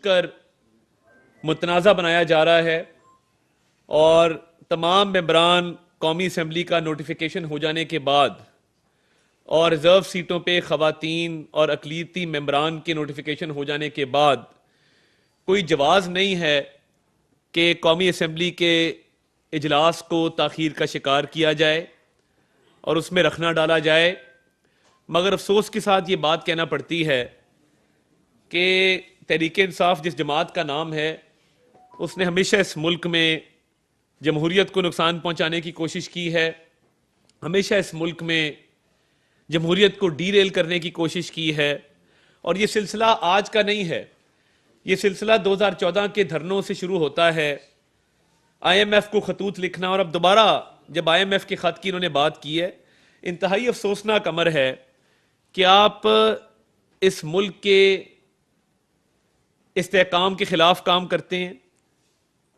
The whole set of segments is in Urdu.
کر متنازع بنایا جا رہا ہے، اور تمام ممبران قومی اسمبلی کا نوٹیفیکیشن ہو جانے کے بعد اور ریزرو سیٹوں پہ خواتین اور اقلیتی ممبران کے نوٹیفیکیشن ہو جانے کے بعد کوئی جواز نہیں ہے کہ قومی اسمبلی کے اجلاس کو تاخیر کا شکار کیا جائے اور اس میں رکھنا ڈالا جائے۔ مگر افسوس کے ساتھ یہ بات کہنا پڑتی ہے کہ تحریک انصاف جس جماعت کا نام ہے، اس نے ہمیشہ اس ملک میں جمہوریت کو نقصان پہنچانے کی کوشش کی ہے، ہمیشہ اس ملک میں جمہوریت کو ڈی ریل کرنے کی کوشش کی ہے، اور یہ سلسلہ آج کا نہیں ہے، یہ سلسلہ 2014 کے دھرنوں سے شروع ہوتا ہے۔ آئی ایم ایف کو خطوط لکھنا، اور اب دوبارہ جب آئی ایم ایف کے خط کی انہوں نے بات کی ہے، انتہائی افسوسناک امر ہے کہ آپ اس ملک کے استحکام کے خلاف کام کرتے ہیں،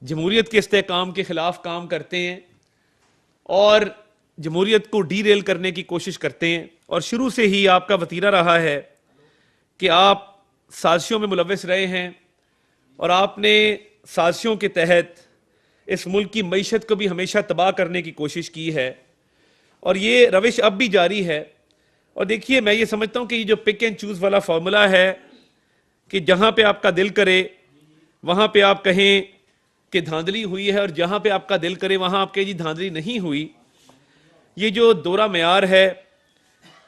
جمہوریت کے استحکام کے خلاف کام کرتے ہیں، اور جمہوریت کو ڈی ریل کرنے کی کوشش کرتے ہیں، اور شروع سے ہی آپ کا وتیرہ رہا ہے کہ آپ سازشوں میں ملوث رہے ہیں، اور آپ نے سازشوں کے تحت اس ملک کی معیشت کو بھی ہمیشہ تباہ کرنے کی کوشش کی ہے، اور یہ روش اب بھی جاری ہے۔ اور دیکھیے، میں یہ سمجھتا ہوں کہ یہ جو پک اینڈ چوز والا فارمولا ہے کہ جہاں پہ آپ کا دل کرے وہاں پہ آپ کہیں کہ دھاندلی ہوئی ہے، اور جہاں پہ آپ کا دل کرے وہاں آپ کہیں جی دھاندلی نہیں ہوئی، یہ جو دورہ معیار ہے،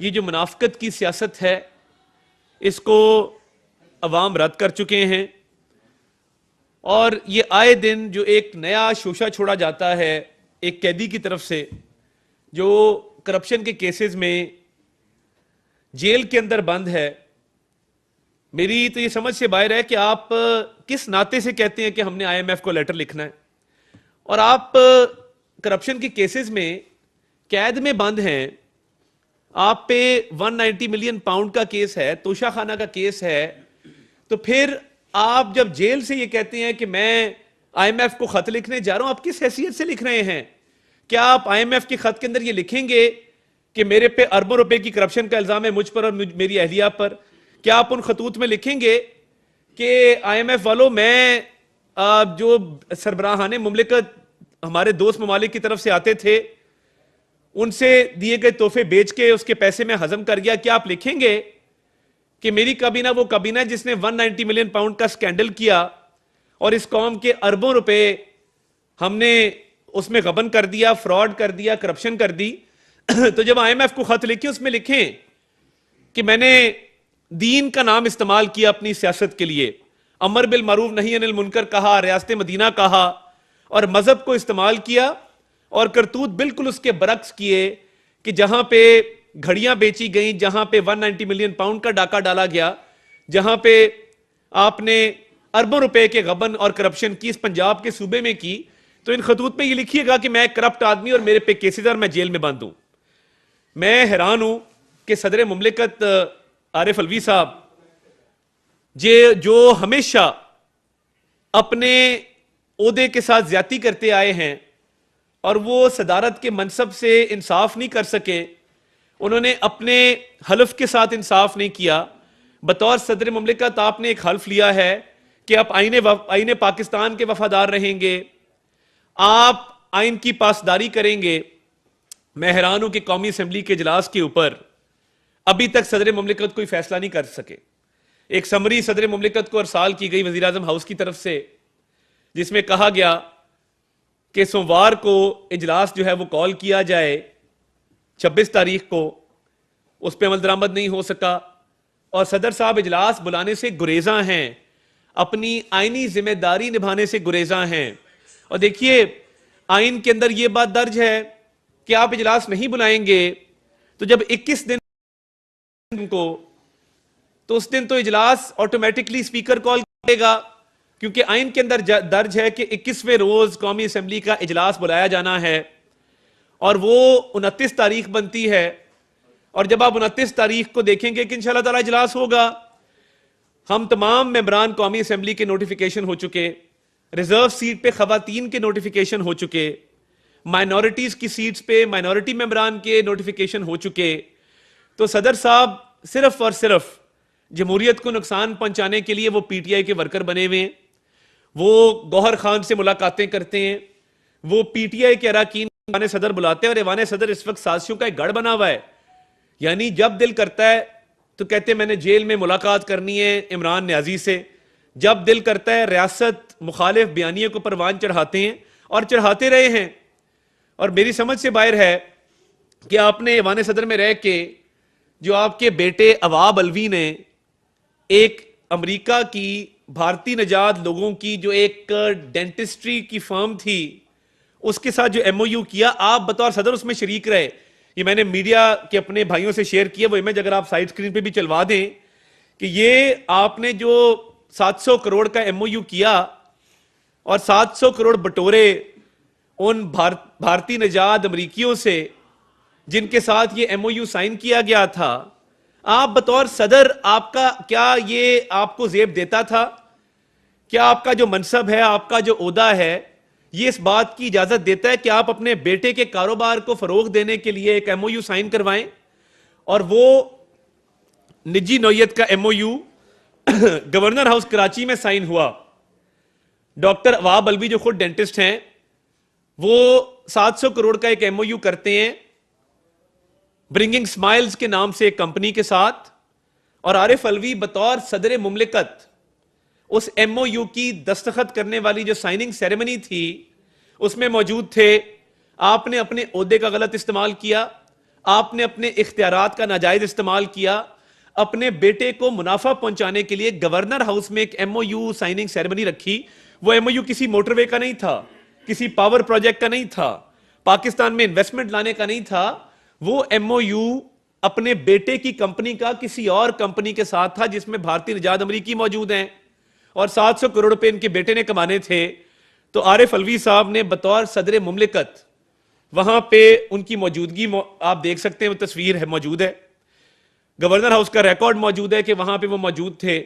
یہ جو منافقت کی سیاست ہے، اس کو عوام رد کر چکے ہیں، اور یہ آئے دن جو ایک نیا شوشہ چھوڑا جاتا ہے ایک قیدی کی طرف سے جو کرپشن کے کیسز میں جیل کے اندر بند ہے، میری تو یہ سمجھ سے باہر ہے کہ آپ کس ناطے سے کہتے ہیں کہ ہم نے آئی ایم ایف کو لیٹر لکھنا ہے، اور آپ کرپشن کے کیسز میں قید میں بند ہیں، آپ پہ 190 ملین پاؤنڈ کا کیس ہے، توشہ خانہ کا کیس ہے، تو پھر آپ جب جیل سے یہ کہتے ہیں کہ میں آئی ایم ایف کو خط لکھنے جا رہا ہوں، آپ کس حیثیت سے لکھ رہے ہیں؟ کیا آپ آئی ایم ایف کے خط کے اندر یہ لکھیں گے کہ میرے پہ اربوں روپے کی کرپشن کا الزام ہے مجھ پر اور میری اہلیہ پر؟ کیا آپ ان خطوط میں لکھیں گے کہ آئی ایم ایف والوں، میں جو سربراہان مملکت ہمارے دوست ممالک کی طرف سے آتے تھے ان سے دیے گئے تحفے بیچ کے اس کے پیسے میں ہضم کر گیا؟ کیا آپ لکھیں گے کہ میری کابینہ وہ کابینہ جس نے 190 ملین پاؤنڈ کا سکینڈل کیا اور اس قوم کے اربوں روپے ہم نے اس میں غبن کر دیا، فراڈ کر دیا، کرپشن کر دی؟ تو جب آئی ایم ایف کو خط لکھیں اس میں لکھیں کہ میں نے دین کا نام استعمال کیا اپنی سیاست کے لیے، امر بالمعروف نہی عن المنکر کہا، ریاست مدینہ کہا، اور مذہب کو استعمال کیا، اور کرتوت بالکل اس کے برعکس کیے کہ جہاں پہ گھڑیاں بیچی گئیں، جہاں پہ 190 ملین پاؤنڈ کا ڈاکہ ڈالا گیا، جہاں پہ آپ نے اربوں روپے کے غبن اور کرپشن کی اس پنجاب کے صوبے میں کی، تو ان خطوط میں یہ لکھیے گا کہ میں ایک کرپٹ آدمی اور میرے پہ کیسز اور میں جیل میں بند ہوں۔ میں حیران ہوں کہ صدر مملکت عارف الوی صاحب جو ہمیشہ اپنے عہدے کے ساتھ زیادتی کرتے آئے ہیں اور وہ صدارت کے منصب سے انصاف نہیں کر سکے، انہوں نے اپنے حلف کے ساتھ انصاف نہیں کیا۔ بطور صدر مملکت آپ نے ایک حلف لیا ہے کہ آپ آئین پاکستان کے وفادار رہیں گے، آپ آئین کی پاسداری کریں گے۔ میں حیران ہوں کہ قومی اسمبلی کے اجلاس کے اوپر ابھی تک صدر مملکت کوئی فیصلہ نہیں کر سکے۔ ایک سمری صدر مملکت کو ارسال کی گئی وزیر اعظم ہاؤس کی طرف سے، جس میں کہا گیا کہ سوموار کو اجلاس جو ہے وہ کال کیا جائے 26 تاریخ کو، اس پہ عمل درآمد نہیں ہو سکا، اور صدر صاحب اجلاس بلانے سے گریزاں ہیں، اپنی آئینی ذمہ داری نبھانے سے گریزاں ہیں۔ اور دیکھیے، آئین کے اندر یہ بات درج ہے کہ آپ اجلاس نہیں بلائیں گے تو جب 21 دن کو، تو اس دن تو اجلاس آٹومیٹکلی اسپیکر کال کرے گا، کیونکہ آئین کے اندر درج ہے کہ 21ویں روز قومی اسمبلی کا اجلاس بلایا جانا ہے، اور وہ 29 تاریخ بنتی ہے، اور جب آپ 29 تاریخ کو دیکھیں گے کہ انشاءاللہ تعالی اجلاس ہوگا، ہم تمام ممبران قومی اسمبلی کے نوٹیفیکیشن ہو چکے، ریزرو سیٹ پہ خواتین کے نوٹیفیکیشن ہو چکے، مائنورٹیز کی سیٹس پہ مائنورٹی ممبران کے نوٹیفیکیشن ہو چکے، تو صدر صاحب صرف اور صرف جمہوریت کو نقصان پہنچانے کے لیے وہ پی ٹی آئی کے ورکر بنے ہوئے ہیں، وہ گوہر خان سے ملاقاتیں کرتے ہیں، وہ پی ٹی آئی کے اراکین ایوان صدر بلاتے ہیں، اور ایوان صدر اس وقت سازشوں کا ایک گڑھ بنا ہوا ہے. یعنی جب دل کرتا ہے تو کہتے ہیں میں نے جیل میں ملاقات کرنی ہے عمران نیازی سے، جب دل کرتا ہے ریاست مخالف بیانیے کو پروان چڑھاتے ہیں اور چڑھاتے رہے ہیں. اور میری سمجھ سے باہر ہے کہ آپ نے ایوان صدر میں رہ کے جو آپ کے بیٹے عواب الوی نے ایک امریکہ کی بھارتی نژاد لوگوں کی جو ایک ڈینٹسٹری کی فرم تھی اس کے ساتھ جو ایم او یو کیا، آپ بطور صدر اس میں شریک رہے. یہ میں نے میڈیا کے اپنے بھائیوں سے شیئر کیا، وہ امیج اگر آپ سائیڈ سکرین پہ بھی چلوا دیں کہ یہ آپ نے جو 700 کروڑ کا ایم او یو کیا اور 700 کروڑ بٹورے ان بھارتی نژاد امریکیوں سے جن کے ساتھ یہ ایم او یو سائن کیا گیا تھا، آپ بطور صدر آپ کا کیا یہ آپ کو زیب دیتا تھا؟ کیا آپ کا جو منصب ہے، آپ کا جو عہدہ ہے، یہ اس بات کی اجازت دیتا ہے کہ آپ اپنے بیٹے کے کاروبار کو فروغ دینے کے لیے ایک ایم او یو سائن کروائیں؟ اور وہ نجی نوعیت کا M O U governor house Karachi میں سائن ہوا. ڈاکٹر عواب الوی جو خود ڈینٹسٹ ہیں، وہ 700 کروڑ کا ایک ایم او یو کرتے ہیں برنگنگ سمائلز کے نام سے ایک کمپنی کے ساتھ، اور عارف الوی بطور صدر مملکت اس ایم او یو کی دستخط کرنے والی جو سائننگ سیریمنی تھی اس میں موجود تھے. آپ نے اپنے عہدے کا غلط استعمال کیا، آپ نے اپنے اختیارات کا ناجائز استعمال کیا، اپنے بیٹے کو منافع پہنچانے کے لیے گورنر ہاؤس میں ایک M O U signing ceremony رکھی. وہ ایم او یو کسی موٹر وے کا نہیں تھا، کسی پاور پروجیکٹ کا نہیں تھا، پاکستان میں انویسٹمنٹ لانے کا نہیں تھا. وہ ایم او یو اپنے بیٹے کی کمپنی کا کسی اور کمپنی کے ساتھ تھا جس میں بھارتی نژاد امریکی موجود ہیں، اور 700 کروڑ روپے ان کے بیٹے نے کمانے تھے. تو عارف الوی صاحب نے بطور صدر مملکت وہاں پہ ان کی موجودگی آپ دیکھ سکتے ہیں، وہ تصویر ہے موجود ہے، گورنر ہاؤس کا ریکارڈ موجود ہے کہ وہاں پہ وہ موجود تھے.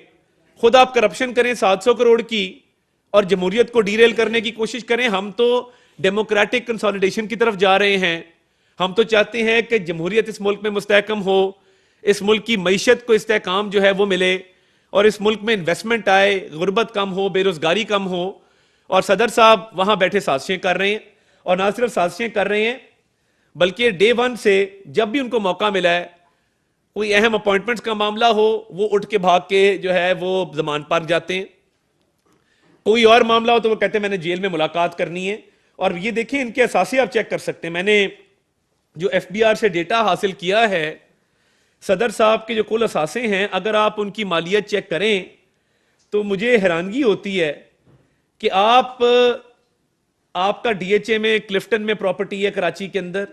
خود آپ کرپشن کریں 700 کروڑ کی اور جمہوریت کو ڈیریل کرنے کی کوشش کریں. ہم تو ڈیموکریٹک کنسالیڈیشن کی طرف جا رہے ہیں، ہم تو چاہتے ہیں کہ جمہوریت اس ملک میں مستحکم ہو، اس ملک کی معیشت کو استحکام جو ہے وہ ملے، اور اس ملک میں انویسٹمنٹ آئے، غربت کم ہو، بے روزگاری کم ہو. اور صدر صاحب وہاں بیٹھے سازشیں کر رہے ہیں، اور نہ صرف سازشیں کر رہے ہیں بلکہ ڈے ون سے جب بھی ان کو موقع ملا ہے، کوئی اہم اپوائنٹمنٹس کا معاملہ ہو، وہ اٹھ کے بھاگ کے جو ہے وہ زمان پارک جاتے ہیں. کوئی اور معاملہ ہو تو وہ کہتے ہیں میں نے جیل میں ملاقات کرنی ہے. اور یہ دیکھیں ان کے اثاثے آپ چیک کر سکتے ہیں. میں نے جو ایف بی آر سے ڈیٹا حاصل کیا ہے، صدر صاحب کے جو کل اثاثے ہیں، اگر آپ ان کی مالیت چیک کریں تو مجھے حیرانگی ہوتی ہے کہ آپ کا ڈی ایچ اے میں کلفٹن میں پراپرٹی ہے کراچی کے اندر،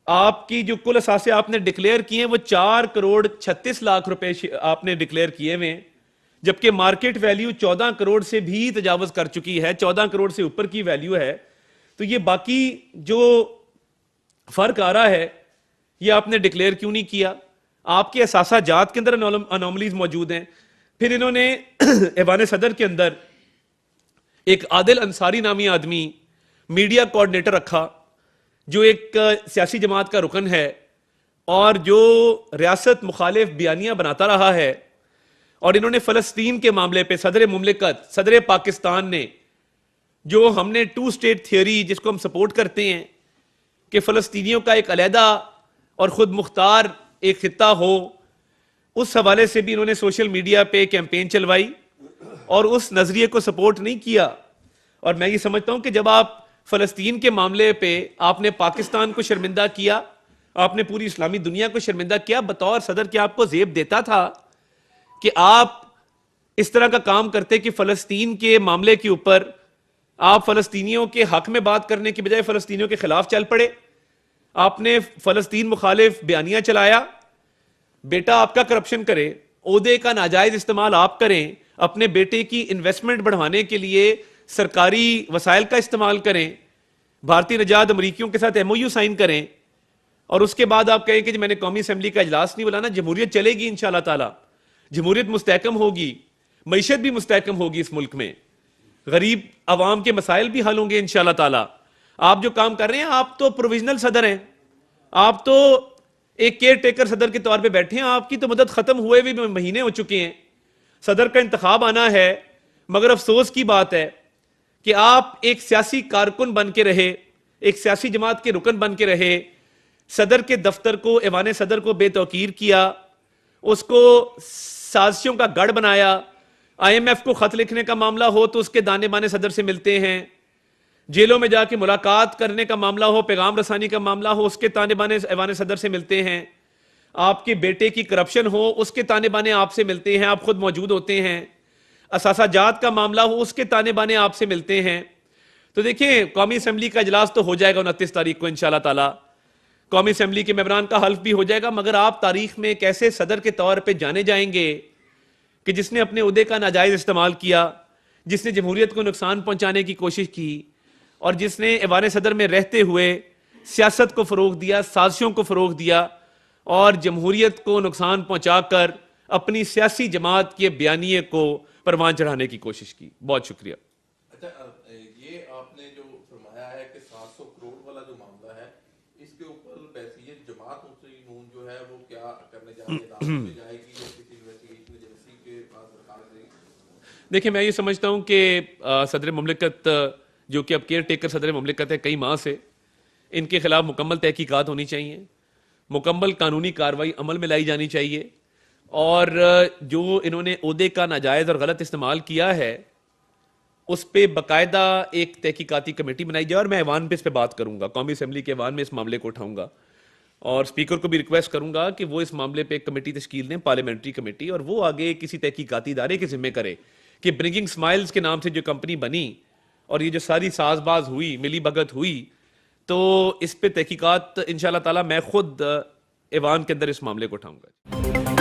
آپ کی جو کل اثاثے آپ نے ڈکلیئر کیے ہیں وہ 4 کروڑ 36 لاکھ روپے آپ نے ڈکلیئر کیے ہوئے ہیں، جبکہ مارکیٹ ویلیو 14 کروڑ سے بھی تجاوز کر چکی ہے، 14 کروڑ سے اوپر کی ویلیو ہے. تو یہ باقی جو فرق آ رہا ہے یہ آپ نے ڈکلیئر کیوں نہیں کیا؟ آپ کے اثاثہ جات کے اندر انوملیز موجود ہیں. پھر انہوں نے ایوان صدر کے اندر ایک عادل انصاری نامی آدمی میڈیا کوارڈینیٹر رکھا، جو ایک سیاسی جماعت کا رکن ہے اور جو ریاست مخالف بیانیاں بناتا رہا ہے. اور انہوں نے فلسطین کے معاملے پہ صدر مملکت، صدر پاکستان نے جو ہم نے 2 اسٹیٹ تھیوری جس کو ہم سپورٹ کرتے ہیں کہ فلسطینیوں کا ایک علیحدہ اور خود مختار ایک خطہ ہو، اس حوالے سے بھی انہوں نے سوشل میڈیا پہ کیمپین چلوائی اور اس نظریے کو سپورٹ نہیں کیا. اور میں یہ سمجھتا ہوں کہ جب آپ فلسطین کے معاملے پہ آپ نے پاکستان کو شرمندہ کیا، آپ نے پوری اسلامی دنیا کو شرمندہ کیا، بطور صدر کیا آپ کو زیب دیتا تھا کہ آپ اس طرح کا کام کرتے کہ فلسطین کے معاملے کے اوپر آپ فلسطینیوں کے حق میں بات کرنے کی بجائے فلسطینیوں کے خلاف چل پڑے؟ آپ نے فلسطین مخالف بیانیاں چلایا. بیٹا آپ کا کرپشن کرے، عہدے کا ناجائز استعمال آپ کریں، اپنے بیٹے کی انویسٹمنٹ بڑھانے کے لیے سرکاری وسائل کا استعمال کریں، بھارتی نژاد امریکیوں کے ساتھ ایم او یو سائن کریں، اور اس کے بعد آپ کہیں کہ میں نے قومی اسمبلی کا اجلاس نہیں بلانا. جمہوریت چلے گی انشاءاللہ تعالی، جمہوریت مستحکم ہوگی، معیشت بھی مستحکم ہوگی اس ملک میں، غریب عوام کے مسائل بھی حل ہوں گے انشاءاللہ تعالی. آپ جو کام کر رہے ہیں، آپ تو پروویژنل صدر ہیں، آپ تو ایک کیئر ٹیکر صدر کے طور پہ بیٹھے ہیں, آپ کی تو مدت ختم ہوئے بھی مہینے ہو چکے ہیں, صدر کا انتخاب آنا ہے, مگر افسوس کی بات ہے کہ آپ ایک سیاسی کارکن بن کے رہے, ایک سیاسی جماعت کے رکن بن کے رہے, صدر کے دفتر کو, ایوان صدر کو بے توقیر کیا, اس کو سازشوں کا گڑھ بنایا, آئی ایم ایف کو خط لکھنے کا معاملہ ہو تو اس کے دانے بانے صدر سے ملتے ہیں, جیلوں میں جا کے ملاقات کرنے کا معاملہ ہو, پیغام رسانی کا معاملہ ہو, اس کے تانے بانے ایوان صدر سے ملتے ہیں, آپ کے بیٹے کی کرپشن ہو, اس کے تانے بانے آپ سے ملتے ہیں, آپ خود موجود ہوتے ہیں, اثاثہ جات کا معاملہ ہو, اس کے تانے بانے آپ سے ملتے ہیں. تو دیکھیں قومی اسمبلی کا اجلاس تو ہو جائے گا 29 تاریخ کو انشاءاللہ تعالی, قومی اسمبلی کے ممبران کا حلف بھی ہو جائے گا, مگر آپ تاریخ میں ایک ایسے صدر کے طور پہ جانے جائیں گے کہ جس نے اپنے عہدے کا ناجائز استعمال کیا, جس نے جمہوریت کو نقصان پہنچانے کی کوشش کی, اور جس نے ایوان صدر میں رہتے ہوئے سیاست کو فروغ دیا, سازشوں کو فروغ دیا, اور جمہوریت کو نقصان پہنچا کر اپنی سیاسی جماعت کے بیانیے کو پروان چڑھانے کی کوشش کی. بہت شکریہ. اچھا, یہ آپ نے جو فرمایا ہے کہ 700 کروڑ والا جو معاملہ ہے, اس کے اوپر بحثیت جماعت مسلم نون جو ہے وہ کیا کرنے جا رہی ہے, عدالت میں جائے گی یا کسی انویسٹیگیشن ایجنسی کے پاس درخواست دے گی؟ دیکھیں میں یہ سمجھتا ہوں کہ صدر مملکت جو کہ اب کیئر ٹیکر صدر مملکت ہے کئی ماہ سے, ان کے خلاف مکمل تحقیقات ہونی چاہیے, مکمل قانونی کارروائی عمل میں لائی جانی چاہیے, اور جو انہوں نے عہدے کا ناجائز اور غلط استعمال کیا ہے اس پہ باقاعدہ ایک تحقیقاتی کمیٹی بنائی جائے, اور میں ایوان پہ اس پہ بات کروں گا, قومی اسمبلی کے ایوان میں اس معاملے کو اٹھاؤں گا, اور اسپیکر کو بھی ریکویسٹ کروں گا کہ وہ اس معاملے پہ ایک کمیٹی تشکیل دیں, پارلیمنٹری کمیٹی, اور وہ آگے کسی تحقیقاتی ادارے کے ذمہ کرے کہ برنگنگ سمائلز کے نام سے جو کمپنی بنی اور یہ جو ساری ساز باز ہوئی, ملی بھگت ہوئی, تو اس پہ تحقیقات انشاءاللہ تعالی میں خود ایوان کے اندر اس معاملے کو اٹھاؤں گا.